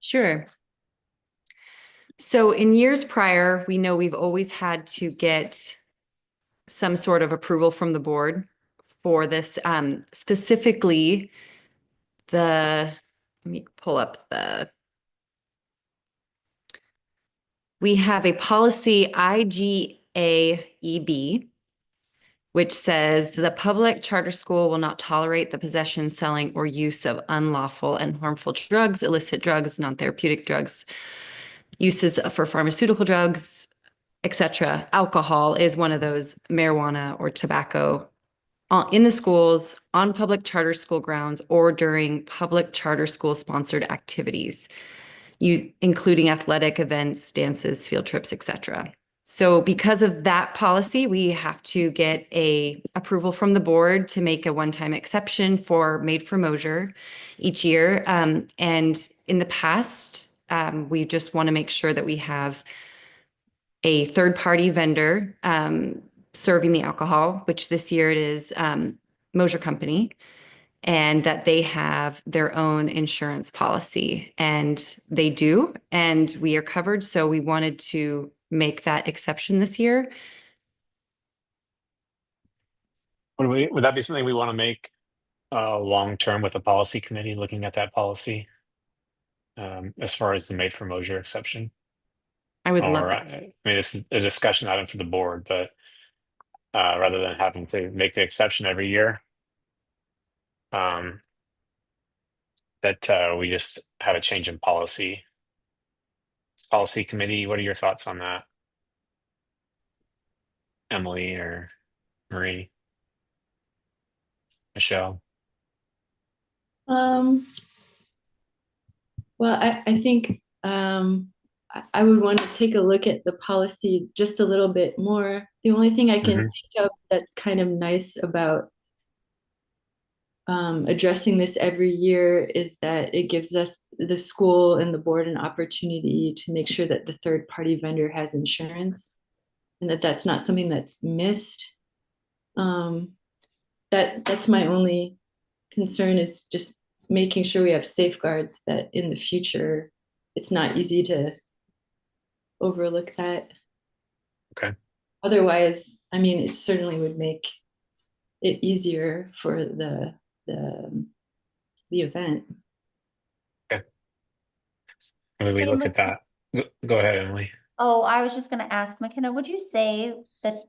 Sure. So in years prior, we know we've always had to get some sort of approval from the board for this. Specifically, let me pull up we have a policy IGAEB, which says the public charter school will not tolerate the possession, selling, or use of unlawful and harmful drugs, illicit drugs, non-therapeutic drugs, uses for pharmaceutical drugs, etc. Alcohol is one of those, marijuana or tobacco, in the schools, on public charter school grounds, or during public charter school sponsored activities, including athletic events, dances, field trips, etc. So because of that policy, we have to get a approval from the board to make a one-time exception for Made for Mosier each year. And in the past, we just want to make sure that we have a third-party vendor serving the alcohol, which this year it is Mosier Company, and that they have their own insurance policy, and they do, and we are covered. So we wanted to make that exception this year. Would that be something we want to make long-term with the policy committee, looking at that policy as far as the Made for Mosier exception? I would love Or, that. I mean, this is a discussion item for the board, but rather than having to make the exception every year, that we just have a change in policy. Policy committee, what are your thoughts on that? Emily or Marie? Michelle? Well, I think I would want to take a look at the policy just a little bit more. The only thing I can think of that's kind of nice about addressing this every year is that it gives us, the school and the board, an opportunity to make sure that the third party vendor has insurance and that that's not something that's missed. That's my only concern, is just making sure we have safeguards that in the future it's not easy to overlook that. Okay. Otherwise, I mean, it certainly would make it easier for the event. Okay. Maybe we Hey, look at that. Go ahead, Emily. Oh, I was just gonna ask, McKenna, would you say the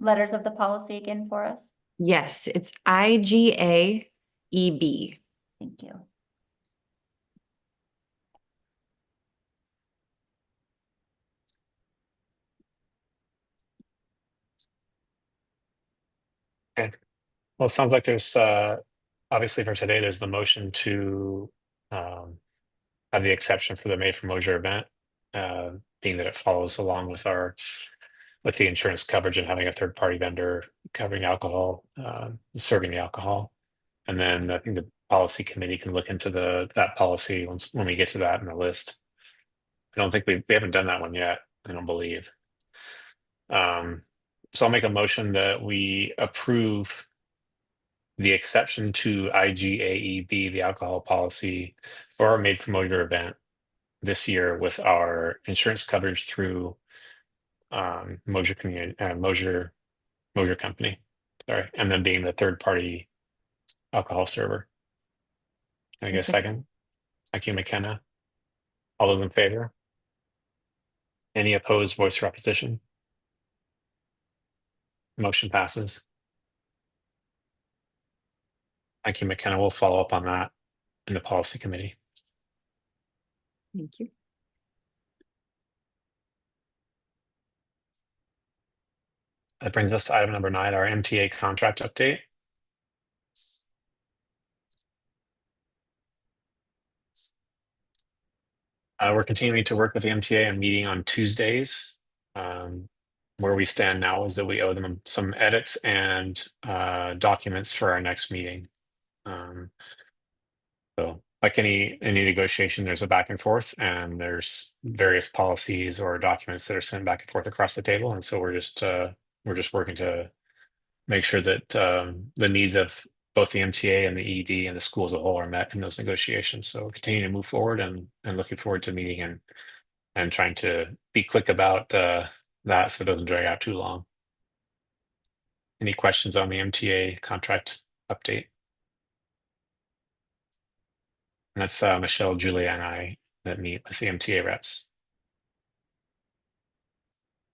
letters of the policy again for us? Yes, it's IGAEB. Thank you. Okay. Well, it sounds like there's obviously for today, there's the motion to have the exception for the Made for Mosier event, being that it follows along with the insurance coverage and having a third party vendor covering alcohol, serving the alcohol. And then I think the policy committee can look into that policy when we get to that in the list. I don't think we haven't done that one yet, I don't believe. So I'll make a motion that we approve the exception to IGAEB, the alcohol policy, for our Made for Mosier event this year with our insurance coverage through Mosier Company, sorry, and then being the third party alcohol server. Can I get a second? Thank you, McKenna. All those in favor? Any opposed, voice for opposition? Motion passes. Thank you, McKenna. We'll follow up on that in the policy committee. Thank you. That brings us to item number 9, our MTA contract update. We're continuing to work with the MTA and meeting on Tuesdays. Where we stand now is that we owe them some edits and documents for our next meeting. So like any negotiation, there's a back and forth, and there's various policies or documents that are sent back and forth across the table. And so we're just working to make sure that the needs of both the MTA and the ED and the school as a whole are met in those negotiations. So continuing to move forward and looking forward to meeting and trying to be quick about that so it doesn't drag out too long. Any questions on the MTA contract update? And that's Michelle, Julia, and I that meet with the MTA reps.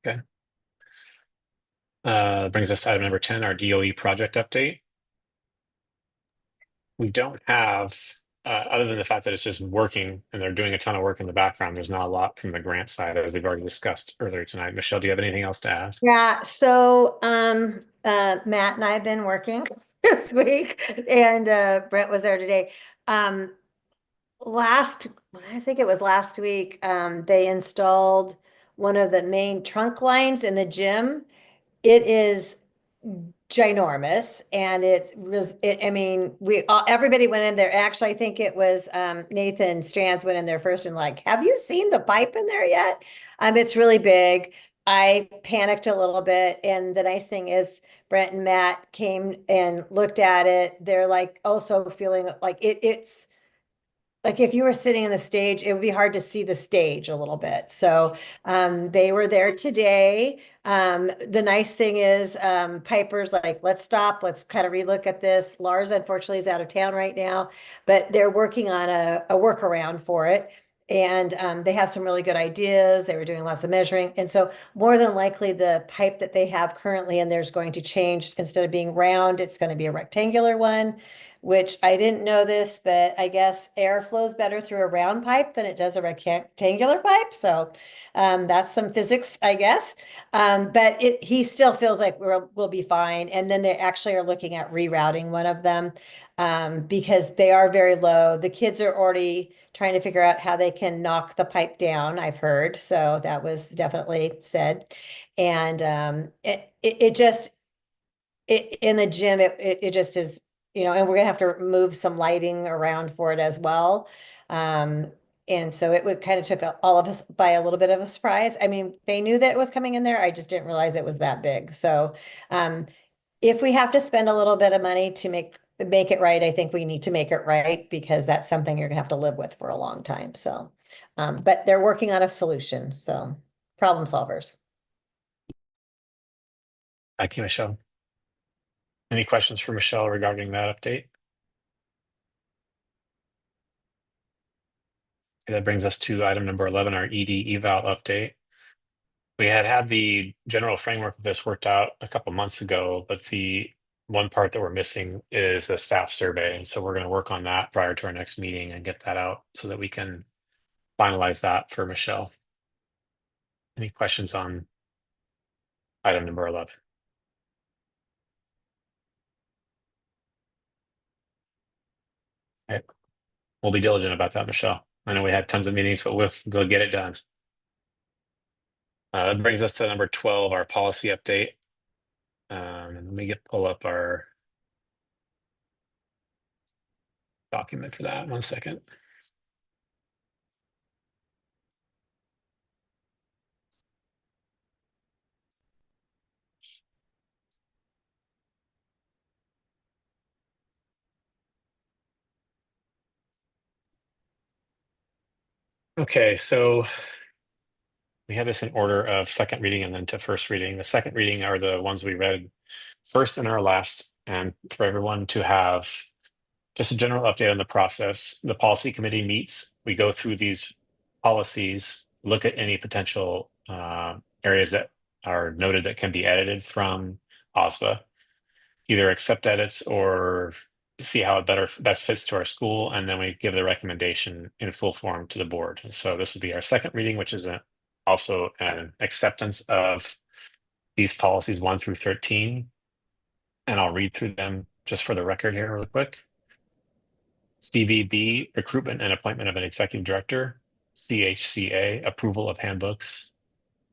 Okay. Brings us to item number 10, our DOE project update. We don't have, other than the fact that it's just working and they're doing a ton of work in the background, there's not a lot from the grant side, as we've already discussed earlier tonight. Michelle, do you have anything else to add? Yeah, so Matt and I have been working this week, and Brent was there today. I think it was last week, they installed one of the main trunk lines in the gym. It is ginormous, and I mean, everybody went in there. Actually, I think it was Nathan Strands went in there first and like, have you seen the pipe in there yet? It's really big. I panicked a little bit, and the nice thing is Brent and Matt came and looked at it. They're like also feeling like it's like if you were sitting in the stage, it would be hard to see the stage a little bit. So they were there today. The nice thing is Piper's like, let's stop, let's kind of relook at this. Lars unfortunately is out of town right now, but they're working on a workaround for it. And they have some really good ideas. They were doing lots of measuring. And so more than likely the pipe that they have currently in there is going to change. Instead of being round, it's going to be a rectangular one, which I didn't know this, but I guess air flows better through a round pipe than it does a rectangular pipe. So that's some physics, I guess. But he still feels like we'll be fine. And then they actually are looking at rerouting one of them because they are very low. The kids are already trying to figure out how they can knock the pipe down, I've heard. So that was definitely said. And it just, in the gym, it just is, and we're gonna have to move some lighting around for it as well. And so it would kind of took all of us by a little bit of a surprise. I mean, they knew that it was coming in there. I just didn't realize it was that big. So if we have to spend a little bit of money to make it right, I think we need to make it right because that's something you're gonna have to live with for a long time. So, but they're working on a solution. So problem solvers. Thank you, Michelle. Any questions for Michelle regarding that update? Okay, that brings us to item number 11, our ED eval update. We had the general framework of this worked out a couple months ago, but the one part that we're missing is the staff survey. And so we're going to work on that prior to our next meeting and get that out so that we can finalize that for Michelle. Any questions on item number 11? Okay. We'll be diligent about that, Michelle. I know we had tons of meetings, but we'll go get it done. That brings us to number 12, our policy update. Let me pull up our document for that. 1 second. Okay, so we have this in order of second reading and then to first reading. The second reading are the ones we read first and our last, and for everyone to have just a general update on the process. The policy committee meets, we go through these policies, look at any potential areas that are noted that can be edited from OSBA, either accept edits or see how it best fits to our school, and then we give the recommendation in full form to the board. And so this would be our second reading, which is also an acceptance of these policies 1 through 13, and I'll read through them just for the record here really quick. CVB, recruitment and appointment of an executive director. CHCA, approval of handbooks.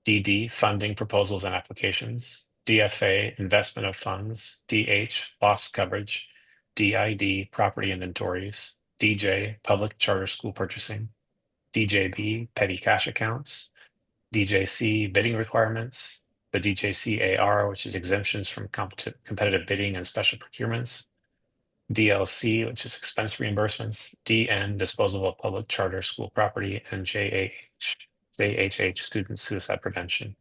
DD, funding proposals and applications. DFA, investment of funds. DH, loss coverage. DID, property inventories. DJ, public charter school purchasing. DJB, petty cash accounts. DJC, bidding requirements. The DJCAR, which is exemptions from competitive bidding and special procurements. DLC, which is expense reimbursements. DN, disposal of public charter school property. And JHH, student suicide prevention.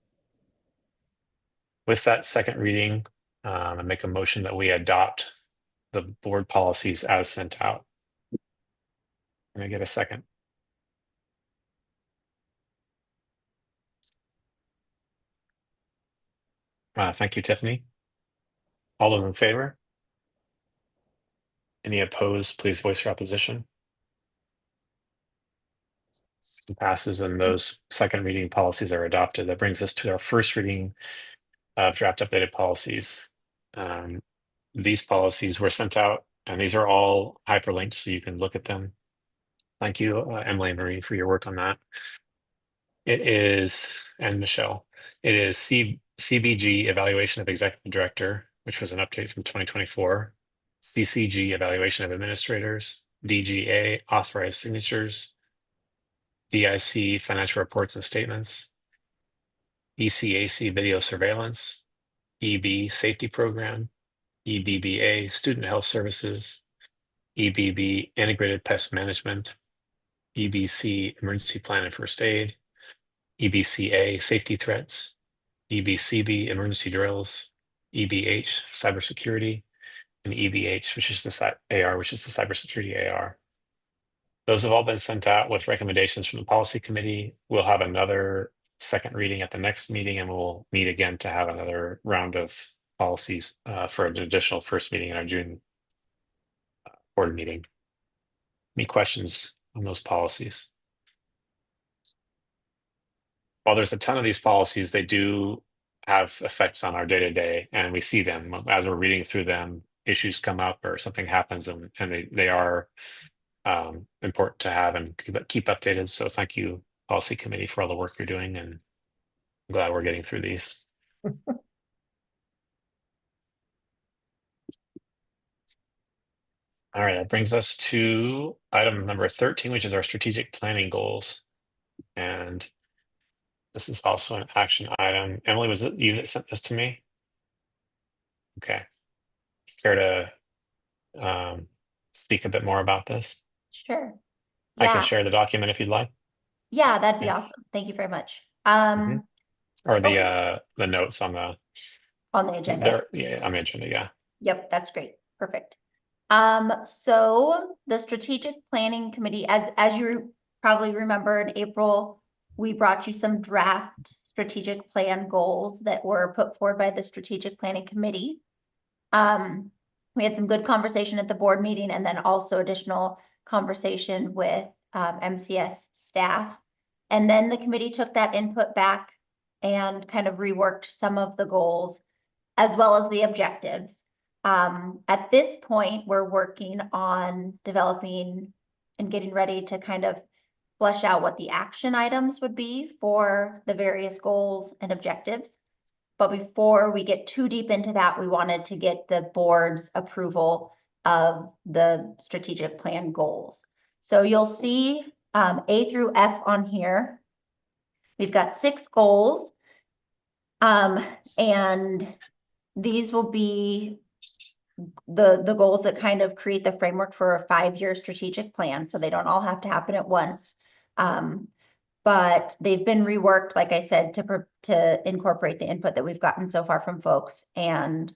With that second reading, I make a motion that we adopt the board policies as sent out. Can I get a second? Thank you, Tiffany. All those in favor? Any opposed, please voice your opposition. It passes and those second reading policies are adopted. That brings us to our first reading of draft updated policies. These policies were sent out and these are all hyperlinked so you can look at them. Thank you, Emily and Marie, for your work on that. It is, and Michelle, it is CBG, evaluation of executive director, which was an update from 2024. CCG, evaluation of administrators. DGA, authorized signatures. DIC, financial reports and statements. ECAC, video surveillance. EB, safety program. EBBA, student health services. EBB, integrated pest management. EBC, emergency plan and first aid. EBCA, safety threats. EBCB, emergency drills. EBH, cybersecurity. And EBH, which is the AR, which is the cybersecurity AR. Those have all been sent out with recommendations from the policy committee. We'll have another second reading at the next meeting, and we'll meet again to have another round of policies for an additional first meeting in our June board meeting. Any questions on those policies? While there's a ton of these policies, they do have effects on our day-to-day, and we see them as we're reading through them. Issues come up or something happens, and they are important to have and keep updated. So thank you, policy committee, for all the work you're doing, and I'm glad we're getting through these. All right, that brings us to item number 13, which is our strategic planning goals. And this is also an action item. Emily, was it you that sent this to me? Okay. Care to speak a bit more about this? Sure. I can Yeah, share the document if you'd like. yeah, that'd be Yeah. awesome. Thank you very much. Or Okay. the notes on the On the agenda. there, yeah, on the agenda, yeah. Yep, that's great. Perfect. So the strategic planning committee, as you probably remember, in April, we brought you some draft strategic plan goals that were put forward by the strategic planning committee. We had some good conversation at the board meeting and then also additional conversation with MCS staff. And then the committee took that input back and kind of reworked some of the goals as well as the objectives. At this point, we're working on developing and getting ready to kind of flesh out what the action items would be for the various goals and objectives. But before we get too deep into that, we wanted to get the board's approval of the strategic plan goals. So you'll see A through F on here. We've got 6 goals. And these will be the goals that kind of create the framework for a 5-year strategic plan. So they don't all have to happen at once. But they've been reworked, like I said, to incorporate the input that we've gotten so far from folks. And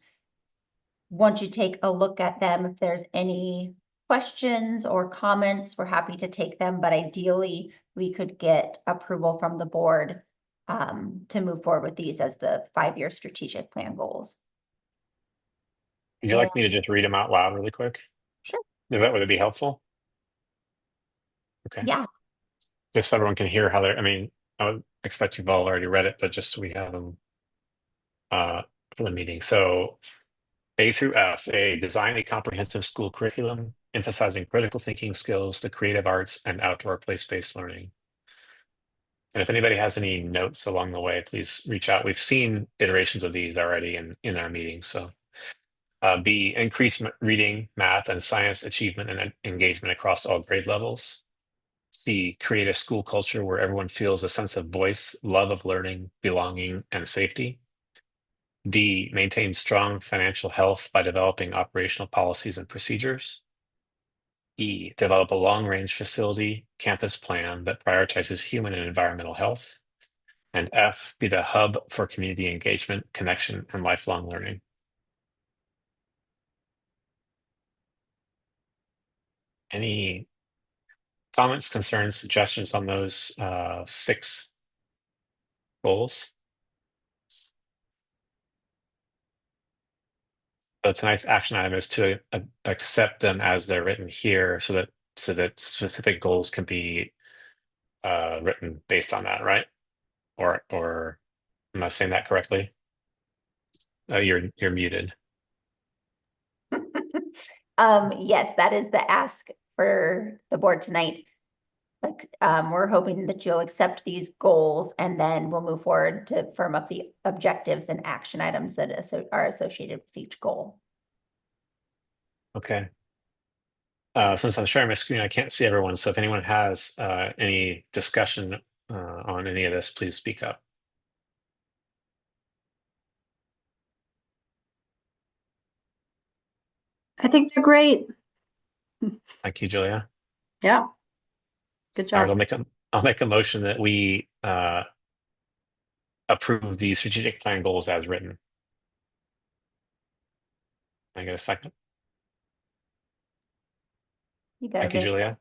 once you take a look at them, if there's any questions or comments, we're happy to take them. But ideally, we could get approval from the board to move forward with these as the 5-year strategic plan goals. Would you like me to just read them out loud really quick? Sure. Would it be helpful? Okay. Yeah. Just so everyone can hear how they're, I mean, I would expect you've all already read it, but just so we have them for the meeting. So A through F, design a comprehensive school curriculum emphasizing critical thinking skills, the creative arts, and outdoor place-based learning. And if anybody has any notes along the way, please reach out. We've seen iterations of these already in our meetings. So B, increase reading, math, and science achievement and engagement across all grade levels. C, create a school culture where everyone feels a sense of voice, love of learning, belonging, and safety. D, maintain strong financial health by developing operational policies and procedures. E, develop a long-range facility campus plan that prioritizes human and environmental health. And F, be the hub for community engagement, connection, and lifelong learning. Any comments, concerns, suggestions on those 6 goals? So tonight's action item is to accept them as they're written here so that specific goals can be written based on that, right? Or am I saying that correctly? You're muted. Yes, that is the ask for the board tonight. But we're hoping that you'll accept these goals and then we'll move forward to firm up the objectives and action items that are associated with each goal. Okay. Since I'm sharing my screen, I can't see everyone. So if anyone has any discussion on any of this, please speak up. I think they're great. Thank you, Julia. Yeah. Good All right, job. I'll make a motion that we approve the strategic plan goals as written. Can I get a second? You got Thank you, it. Julia.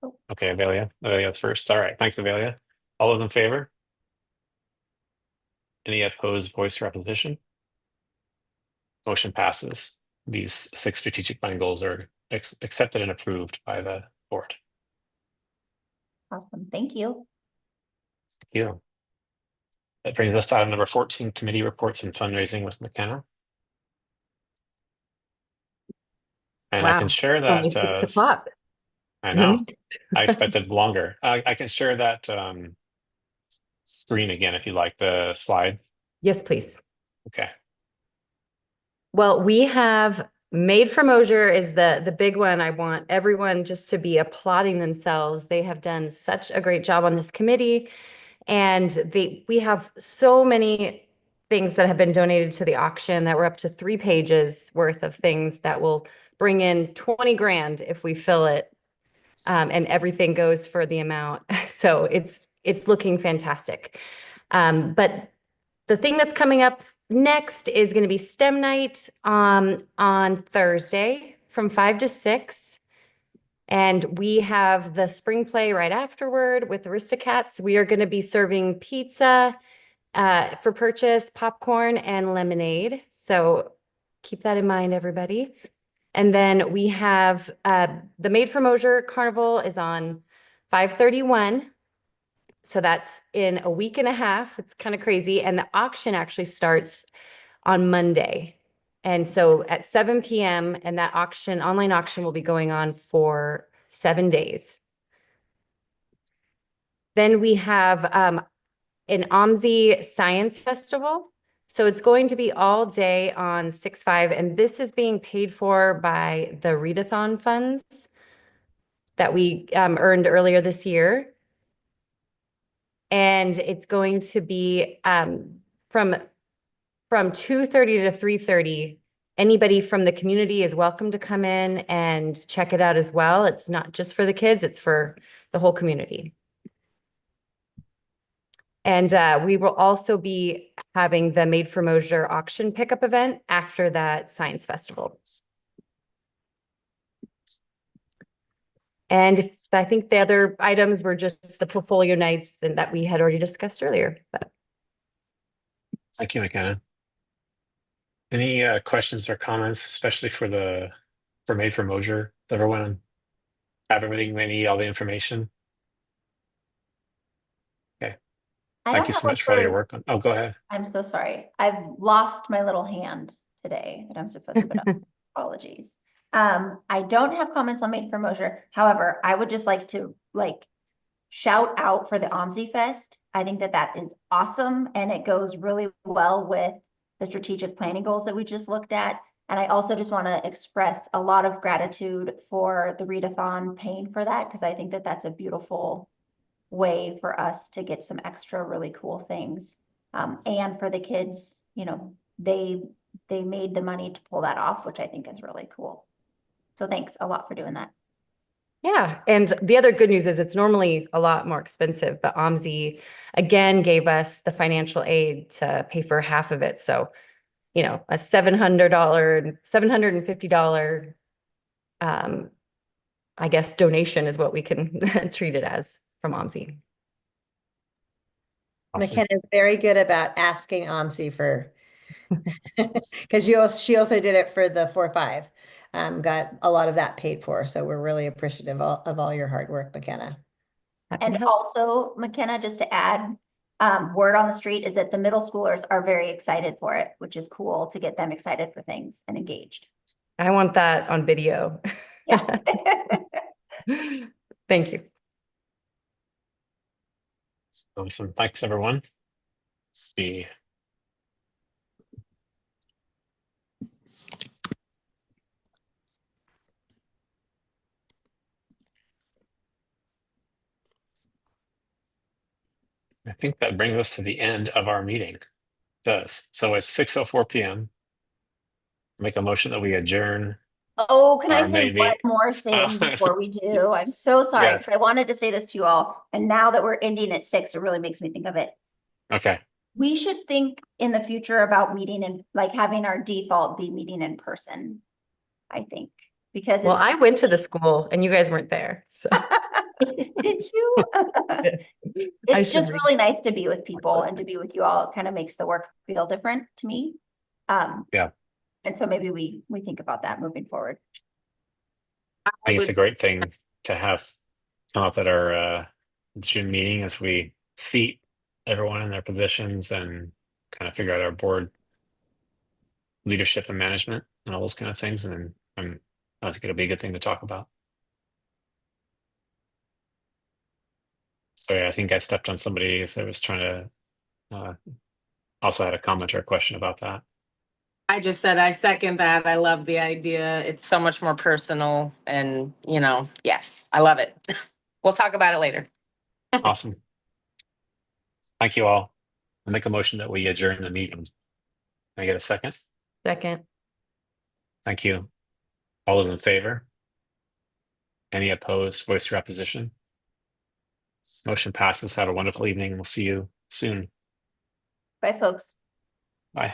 Oh. Okay, Avelia. Avelia's first. All right, thanks, Avelia. All those in favor? Any opposed, voice or opposition? Motion passes. These 6 strategic plan goals are accepted and approved by the board. Awesome. Thank you. Thank you. That brings us to item number 14, committee reports and fundraising with McKenna. And I can Wow. share Only that. 6 o'clock. I know. I expected longer. I can share that screen again if you like the slide. Yes, please. Okay. Well, we have Made for Mosier is the big one. I want everyone just to be applauding themselves. They have done such a great job on this committee. And we have so many things that have been donated to the auction that we're up to 3 pages worth of things that will bring in 20 grand if we fill it. And everything goes for the amount. So it's looking fantastic. But the thing that's coming up next is going to be STEM night on Thursday from 5 to 6. And we have the spring play right afterward with Aristocats. We are going to be serving pizza for purchase, popcorn, and lemonade. So keep that in mind, everybody. And then we have the Made for Mosier Carnival is on 5/31. So that's in a week and a half. It's kind of crazy. And the auction actually starts on Monday. And so at 7 p.m. and that online auction will be going on for 7 days. Then we have an OMSI Science Festival. So it's going to be all day on 6/5, and this is being paid for by the readathon funds that we earned earlier this year. And it's going to be from 2:30 to 3:30. Anybody from the community is welcome to come in and check it out as well. It's not just for the kids, it's for the whole community. And we will also be having the Made for Mosier auction pickup event after that science festival. And I think the other items were just the portfolio nights that we had already discussed earlier. But. Thank you, McKenna. Any questions or comments, especially for Made for Mosier? Does everyone have everything they need, all the information? Okay. I Thank don't you have so one much for all your for, work on, oh, go ahead. I'm so sorry. I've lost my little hand today that I'm supposed to put up. Apologies. I don't have comments on Made for Mosier. However, I would just like to shout out for the OMSI Fest. I think that that is awesome, and it goes really well with the strategic planning goals that we just looked at. And I also just want to express a lot of gratitude for the readathon paying for that, because I think that that's a beautiful way for us to get some extra really cool things. And for the kids, you know, they made the money to pull that off, which I think is really cool. So thanks a lot for doing that. Yeah, and the other good news is it's normally a lot more expensive, but OMSI again gave us the financial aid to pay for half of it. So, you know, a $750, I guess, donation is what we can treat it as from OMSI. Awesome. McKenna is very good about asking OMSI for, because she also did it for the 4-5. Got a lot of that paid for. So we're really appreciative of all your hard work, McKenna. Happy to And help. also, McKenna, just to add, word on the street is that the middle schoolers are very excited for it, which is cool to get them excited for things and engaged. I want that on video. Yeah. Thank you. Awesome. Thanks, everyone. Let's see. I think that brings us to the end of our meeting. It does. So it's 6:04 p.m. Make a motion that we adjourn. Oh, can I Or say one maybe. more thing before we do? I'm so sorry, Yeah. because I wanted to say this to you all. And now that we're ending at 6, it really makes me think of it. Okay. We should think in the future about meeting and like having our default be meeting in person, I think, because Well, it's, I went to the school and you guys weren't there. So did you? I It's should just really nice to be with people and to be with you all. It kind of makes the work feel different to me. Yeah. And so maybe we think about that moving forward. I think it's a great thing to have come up at our June meeting as we seat everyone in their positions and kind of figure out our board leadership and management and all those kind of things. And I think it'll be a good thing to talk about. Sorry, I think I stepped on somebody as I was trying to also had a comment or a question about that. I just said I second that. I love the idea. It's so much more personal and, you know, yes, I love it. We'll talk about it later. Awesome. Thank you all. I'll make a motion that we adjourn the meeting. Can I get a second? second. Thank you. All those in favor? Any opposed? Voice your opposition. Motion passes. Have a wonderful evening. We'll see you soon. Bye, folks. Bye.